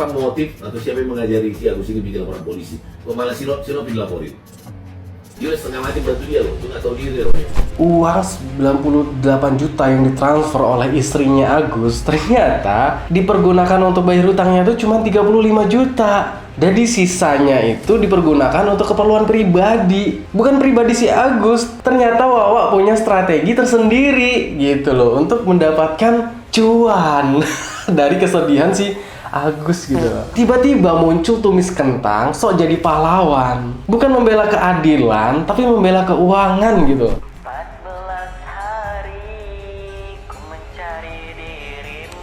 apa motif atau siapa yang mengajari si Agus ini bikin laporan polisi? Kok malah si Novi dilaporin? Dia setengah mati bantu dia loh, itu nggak tahu diri loh. Uang 98 juta yang ditransfer oleh istrinya Agus ternyata dipergunakan untuk bayar hutangnya itu cuma 35 juta. Jadi sisanya itu dipergunakan untuk keperluan pribadi, bukan pribadi si Agus. Ternyata Wawa punya strategi tersendiri gitu loh untuk mendapatkan cuan dari kesedihan si Agus gitu. Tiba-tiba muncul tumis kentang sok jadi pahlawan. Bukan membela keadilan, tapi membela keuangan gitu. 14 hari ku mencari dirimu.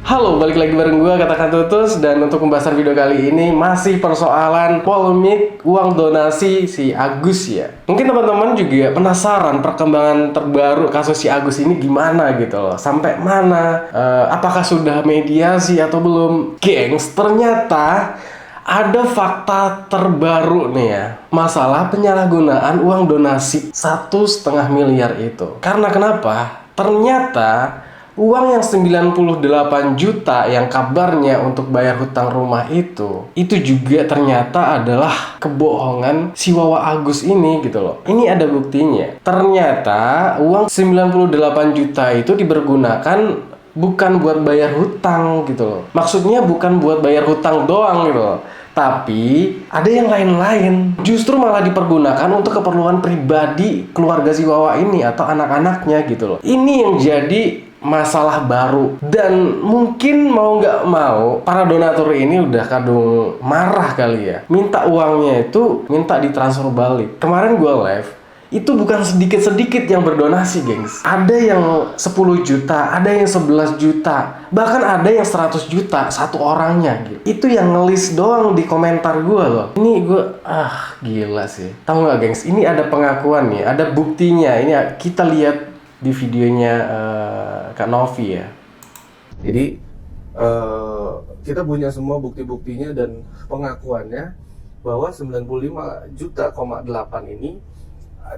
Halo, balik lagi bareng gue Katakan Tutus. Dan untuk pembahasan video kali ini masih persoalan polemik uang donasi si Agus ya. Mungkin teman-teman juga penasaran perkembangan terbaru kasus si Agus ini gimana gitu loh. Sampai mana, apakah sudah mediasi atau belum. Gengs, ternyata ada fakta terbaru nih ya. Masalah penyalahgunaan uang donasi 1,5 miliar itu. Karena kenapa? Ternyata uang yang 98 juta yang kabarnya untuk bayar hutang rumah itu juga ternyata adalah kebohongan si Wawa Agus ini gitu loh. Ini ada buktinya. Ternyata uang 98 juta itu dipergunakan bukan buat bayar hutang gitu loh. Maksudnya bukan buat bayar hutang doang gitu loh. Tapi ada yang lain-lain. Justru malah dipergunakan untuk keperluan pribadi keluarga si Wawa ini atau anak-anaknya gitu loh. Ini yang jadi masalah baru. Dan mungkin mau nggak mau para donatur ini udah kadung marah kali ya. Minta uangnya itu minta ditransfer balik. Kemarin gue live, itu bukan sedikit-sedikit yang berdonasi, gengs. Ada yang 10 juta, ada yang 11 juta, bahkan ada yang 100 juta satu orangnya gitu. Itu yang ngelis doang di komentar gue loh. Ini gue, gila sih. Tahu nggak, gengs? Ini ada pengakuan nih, ada buktinya. Ini kita lihat di videonya Kak Novi ya. Jadi kita punya semua bukti-buktinya dan pengakuannya bahwa 95,8 juta ini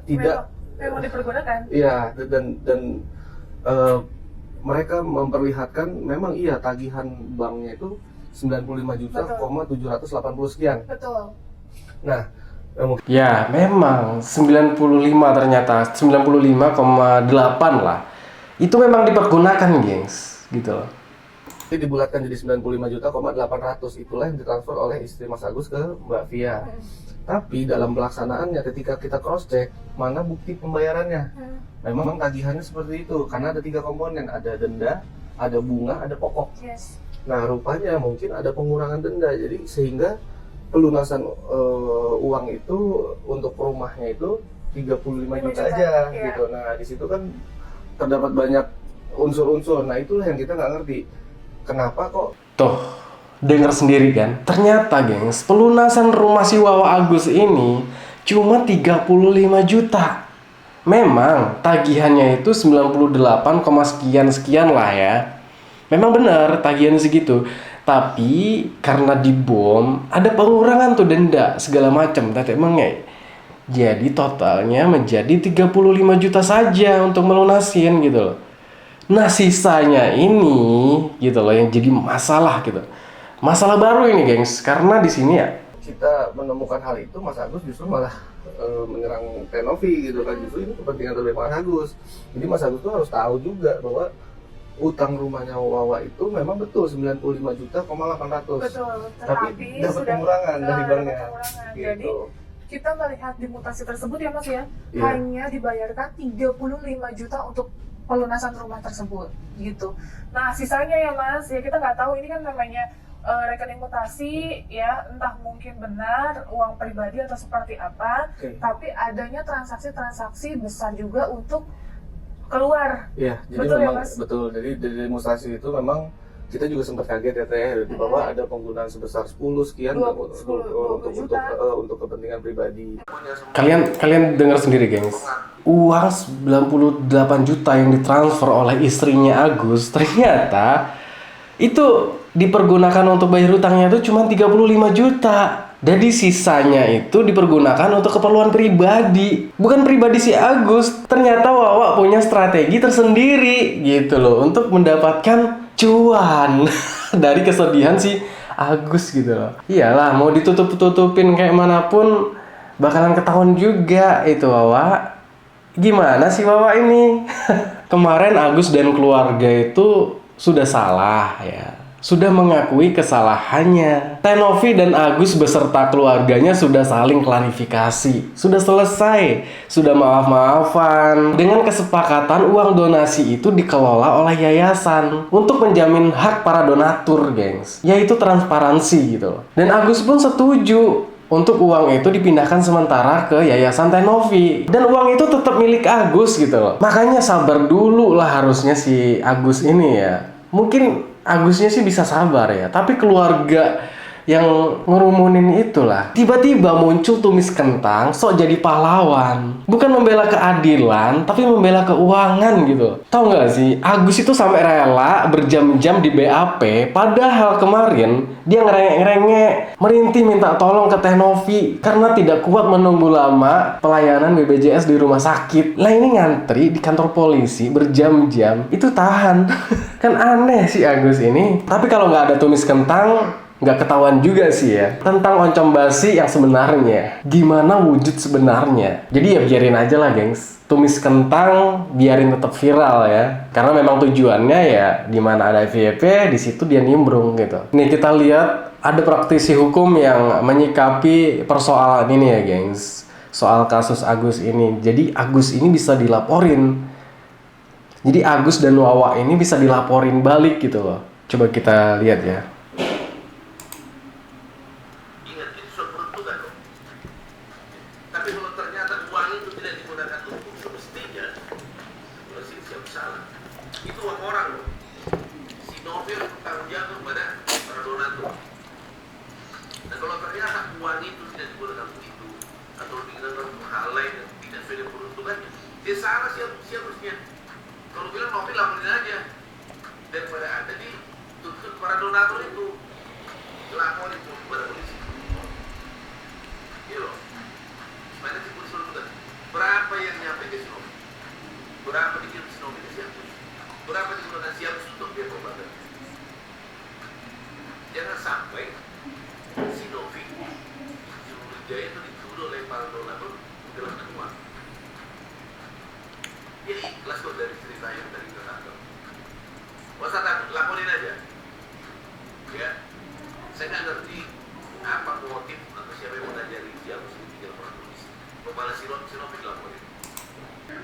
tidak memang dipergunakan. Iya, dan mereka memperlihatkan memang iya tagihan banknya itu 95 juta, 780 sekian. Betul. Nah, Ya, memang 95 ternyata 95,8 lah. Itu memang dipergunakan, gengs, gitu loh. ini dibulatkan jadi 95 juta, 800 itulah yang ditransfer oleh istri Mas Agus ke Mbak Via. Tapi dalam pelaksanaannya ketika kita cross check mana bukti pembayarannya. Memang tagihannya seperti itu karena ada 3 komponen, ada denda, ada bunga, ada pokok. Yes. Nah, rupanya mungkin ada pengurangan denda, jadi sehingga pelunasan uang itu untuk rumahnya itu 35 juta aja iya. gitu. Nah, di situ kan terdapat banyak unsur-unsur. Nah, itulah yang kita nggak ngerti. Kenapa kok Tuh, dengar sendiri kan? Ternyata, gengs, pelunasan rumah si Wawa Agus ini cuma 35 juta. Memang tagihannya itu 98, sekian lah ya. Memang benar tagihannya segitu. Tapi karena dibom, ada pengurangan tuh denda segala macam, tetek mengai. Jadi totalnya menjadi 35 juta saja untuk melunasin gitu loh. Nah, sisanya ini gitu loh yang jadi masalah gitu. Masalah baru ini, gengs, karena di sini ya kita menemukan hal itu, Mas Agus justru malah menyerang Tenovi gitu kan. Justru ini kepentingan terbaik Mas Agus. Jadi Mas Agus tuh harus tahu juga bahwa utang rumahnya Wawa itu memang betul 95 juta, 800. Betul. Tapi dapat pengurangan dari banknya. Jadi Gitu. kita melihat di mutasi tersebut ya Mas ya, Iya. hanya dibayarkan 35 juta untuk pelunasan rumah tersebut gitu. Nah, sisanya ya Mas, ya kita nggak tahu, ini kan namanya rekening mutasi ya, entah mungkin benar uang pribadi atau seperti apa. Oke. Tapi adanya transaksi-transaksi besar juga untuk keluar. Iya, jadi Betul ya, memang Mas? betul. Jadi dari demonstrasi itu memang kita juga sempat kaget ya Teh, bahwa ada penggunaan sebesar 10 sekian 20 juta. untuk kepentingan pribadi. kalian dengar sendiri, gengs. Uang 98 juta yang ditransfer oleh istrinya Agus ternyata itu dipergunakan untuk bayar hutangnya itu cuma 35 juta. Jadi sisanya itu dipergunakan untuk keperluan pribadi, bukan pribadi si Agus. Ternyata Wawa punya strategi tersendiri gitu loh untuk mendapatkan cuan dari kesedihan si Agus gitu loh. Iyalah, mau ditutup-tutupin kayak manapun bakalan ketahuan juga itu Wawa. Gimana sih Wawa ini? Kemarin Agus dan keluarga itu sudah salah ya, sudah mengakui kesalahannya. Tenovi dan Agus beserta keluarganya sudah saling klarifikasi, sudah selesai, sudah maaf-maafan. Dengan kesepakatan uang donasi itu dikelola oleh yayasan untuk menjamin hak para donatur, gengs, yaitu transparansi gitu. Dan Agus pun setuju untuk uang itu dipindahkan sementara ke Yayasan Tenovi. Dan uang itu tetap milik Agus gitu loh. Makanya sabar dulu lah harusnya si Agus ini ya. Mungkin Agusnya sih bisa sabar ya, tapi keluarga yang ngerumunin itulah tiba-tiba muncul tumis kentang sok jadi pahlawan, bukan membela keadilan tapi membela keuangan gitu. Tahu nggak sih, Agus itu sampai rela berjam-jam di BAP, padahal kemarin dia ngerengek-ngerengek merintih minta tolong ke Tenovi karena tidak kuat menunggu lama pelayanan BPJS di rumah sakit. Lah ini ngantri di kantor polisi berjam-jam itu tahan. Kan aneh sih Agus ini. Tapi kalau nggak ada tumis kentang nggak ketahuan juga sih ya tentang oncom basi yang sebenarnya, gimana wujud sebenarnya. Jadi ya biarin aja lah gengs, tumis kentang biarin tetap viral ya, karena memang tujuannya ya dimana ada FYP di situ dia nimbrung gitu. Nih kita lihat ada praktisi hukum yang menyikapi persoalan ini ya gengs, soal kasus Agus ini. Jadi Agus ini bisa dilaporin, jadi Agus dan Wawa ini bisa dilaporin balik gitu loh. Coba kita lihat ya. Dia salah siapa-siapanya. Kalau bilang Novi laporin aja, daripada ada dituntut para donatur itu, laporin kepada polisi. Iya loh, mana sih polisi lakukan? Berapa yang nyampe ke Sinovi? Berapa dikirim Sinovi ke siapa? Berapa digunakan siapa untuk biaya pengobatan? Jangan sampai Sinovi Jaya itu dituduh oleh para donatur menggelapkan uang. Dia ikhlas kok dari cerita yang dari donatur. Masa takut, laporin aja. Ya, saya nggak ngerti apa motif atau siapa yang mengajari siapa sih bikin laporan polisi. Kepala Sinovi dilaporin.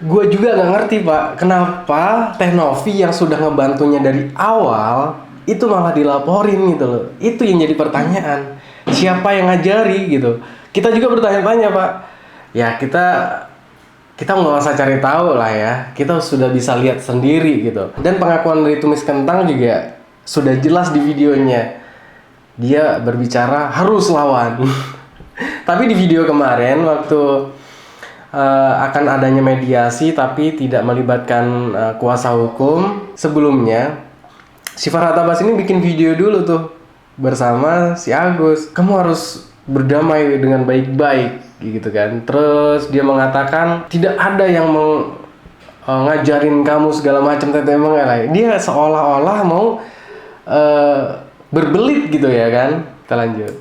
Gue juga nggak ngerti pak, kenapa Tenovi yang sudah ngebantunya dari awal itu malah dilaporin gitu loh. Itu yang jadi pertanyaan. Siapa yang ngajari gitu? Kita juga bertanya-tanya pak. Ya kita nggak usah cari tahu lah ya. Kita sudah bisa lihat sendiri gitu. Dan pengakuan dari tumis kentang juga sudah jelas di videonya. Dia berbicara harus lawan. Tapi di video kemarin waktu akan adanya mediasi tapi tidak melibatkan kuasa hukum, sebelumnya si Farhat Abbas ini bikin video dulu tuh bersama si Agus. Kamu harus berdamai dengan baik-baik gitu kan. Terus dia mengatakan tidak ada yang ngajarin kamu segala macam emang lah. Dia seolah-olah mau berbelit gitu ya kan. Kita lanjut.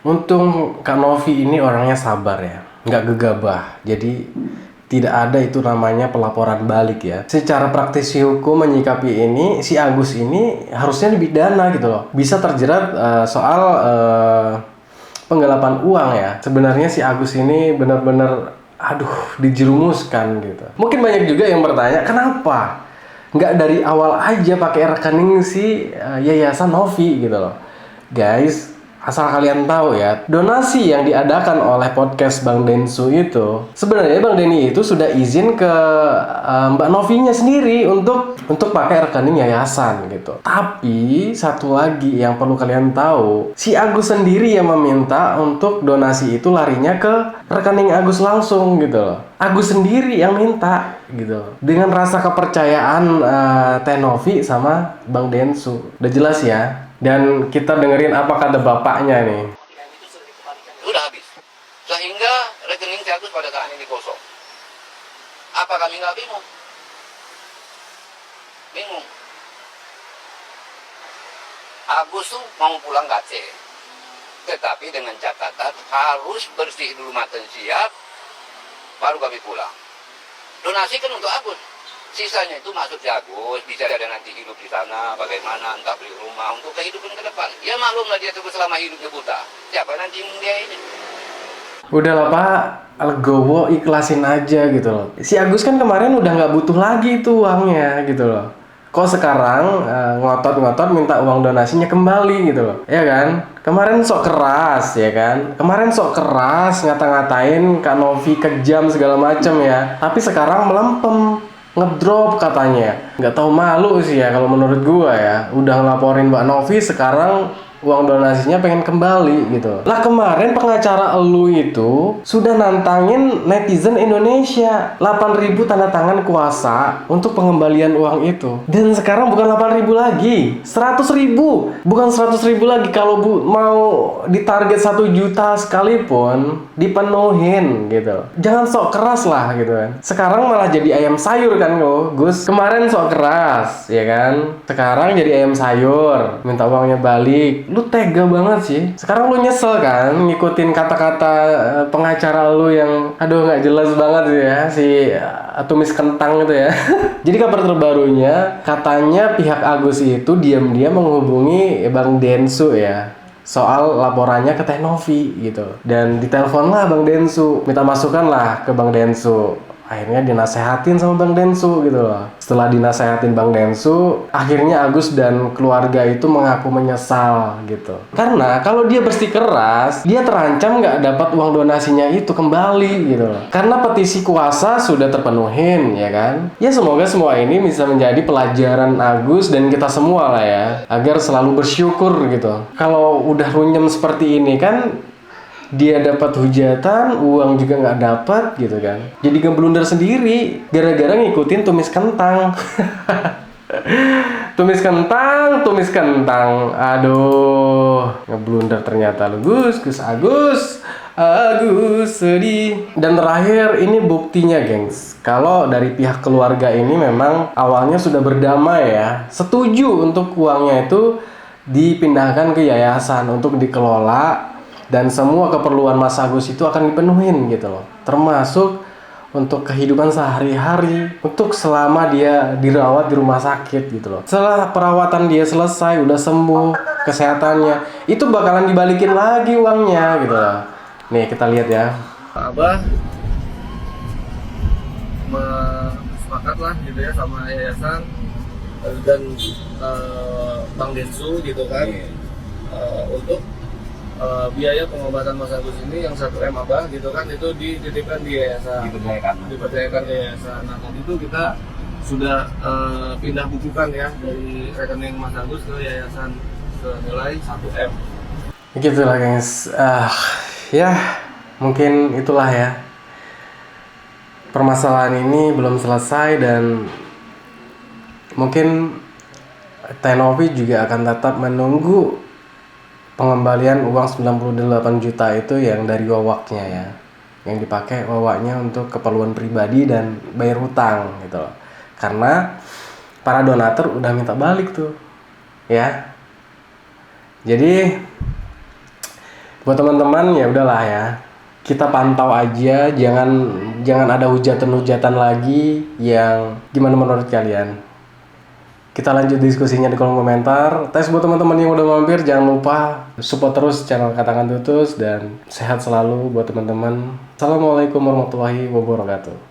Untung Kak Novi ini orangnya sabar ya, nggak gegabah. Jadi tidak ada itu namanya pelaporan balik ya. Secara praktisi hukum menyikapi ini, si Agus ini harusnya dipidana gitu loh. Bisa terjerat soal penggelapan uang ya. Sebenarnya si Agus ini benar-benar dijerumuskan gitu. Mungkin banyak juga yang bertanya, kenapa nggak dari awal aja pakai rekening si Yayasan Novi gitu loh. Guys, asal kalian tahu ya, donasi yang diadakan oleh podcast Bang Densu itu sebenarnya Bang Denny itu sudah izin ke Mbak Novinya sendiri untuk pakai rekening yayasan gitu. Tapi satu lagi yang perlu kalian tahu, si Agus sendiri yang meminta untuk donasi itu larinya ke rekening Agus langsung gitu loh. Agus sendiri yang minta gitu. Dengan rasa kepercayaan Teh Novi sama Bang Densu. Udah jelas ya. Dan kita dengerin apa kata bapaknya nih. Sudah habis. Sehingga rekening si Agus pada saat ini kosong. Apa kami nggak bingung? Bingung. Agus tuh mau pulang ke Aceh. Tetapi dengan catatan harus bersih dulu maten siap, baru kami pulang. Donasi kan untuk Agus. Sisanya itu masuk di Agus, bisa ada nanti hidup di sana, bagaimana, entah beli rumah, untuk kehidupan ke depan. Ya maklumlah dia terus selama hidupnya buta. Siapa nanti dia ini? Udah lah Pak, legowo ikhlasin aja gitu loh. Si Agus kan kemarin udah nggak butuh lagi itu uangnya gitu loh. Kok sekarang ngotot-ngotot minta uang donasinya kembali gitu loh. Ya kan? Kemarin sok keras ya kan? Kemarin sok keras ngata-ngatain Kak Novi kejam segala macem ya. Tapi sekarang melempem, ngedrop katanya. Nggak tahu malu sih ya kalau menurut gua ya. Udah ngelaporin Mbak Novi, sekarang uang donasinya pengen kembali gitu. Lah kemarin pengacara elu itu sudah nantangin netizen Indonesia 8.000 tanda tangan kuasa untuk pengembalian uang itu. Dan sekarang bukan 8.000 lagi, 100.000. Bukan 100.000 lagi. Kalau mau ditarget 1 juta sekalipun dipenuhin gitu. Jangan sok keras lah gitu kan. Sekarang malah jadi ayam sayur kan lo, Gus. Kemarin sok keras ya kan. Sekarang jadi ayam sayur, minta uangnya balik. Lu tega banget sih. Sekarang lu nyesel kan ngikutin kata-kata pengacara lu yang aduh nggak jelas banget ya, si tumis kentang gitu ya. Jadi kabar terbarunya katanya pihak Agus itu diam-diam menghubungi Bang Densu ya soal laporannya ke Teh Novi gitu. Dan ditelepon lah Bang Densu, minta masukan lah ke Bang Densu. Akhirnya dinasehatin sama Bang Densu gitu loh. Setelah dinasehatin Bang Densu, akhirnya Agus dan keluarga itu mengaku menyesal gitu. Karena kalau dia bersikeras, dia terancam nggak dapat uang donasinya itu kembali gitu loh. Karena petisi kuasa sudah terpenuhin ya kan. Ya semoga semua ini bisa menjadi pelajaran Agus dan kita semua lah ya, agar selalu bersyukur gitu. Kalau udah runyem seperti ini kan, dia dapat hujatan, uang juga nggak dapat gitu kan. Jadi ngeblunder sendiri gara-gara ngikutin tumis kentang. Tumis kentang. Aduh, ngeblunder ternyata lu Gus Agus sedih. Dan terakhir ini buktinya gengs, kalau dari pihak keluarga ini memang awalnya sudah berdamai ya, setuju untuk uangnya itu dipindahkan ke yayasan untuk dikelola. Dan semua keperluan Mas Agus itu akan dipenuhin gitu loh. Termasuk untuk kehidupan sehari-hari, untuk selama dia dirawat di rumah sakit gitu loh. Setelah perawatan dia selesai, udah sembuh kesehatannya, itu bakalan dibalikin lagi uangnya gitu loh. Nih kita lihat ya. Abah sepakat lah gitu ya sama yayasan dan Bang Densu gitu kan, untuk biaya pengobatan Mas Agus ini yang 1M Abah gitu kan, itu dititipkan di yayasan, dipercayakan ke yayasan. Nah tadi itu kita sudah pindah bukukan ya dari rekening Mas Agus ke yayasan senilai 1M. Begitulah guys. Ya mungkin itulah ya, permasalahan ini belum selesai dan mungkin Teh Novi juga akan tetap menunggu pengembalian uang 98 juta itu yang dari wawaknya ya, yang dipakai wawaknya untuk keperluan pribadi dan bayar hutang gitu loh. Karena para donatur udah minta balik tuh ya. Jadi buat teman-teman ya udahlah ya, kita pantau aja, jangan ada hujatan-hujatan lagi yang gimana menurut kalian. Kita lanjut diskusinya di kolom komentar. Tes buat teman-teman yang udah mampir, jangan lupa support terus channel Katakan Tutus dan sehat selalu buat teman-teman. Assalamualaikum warahmatullahi wabarakatuh.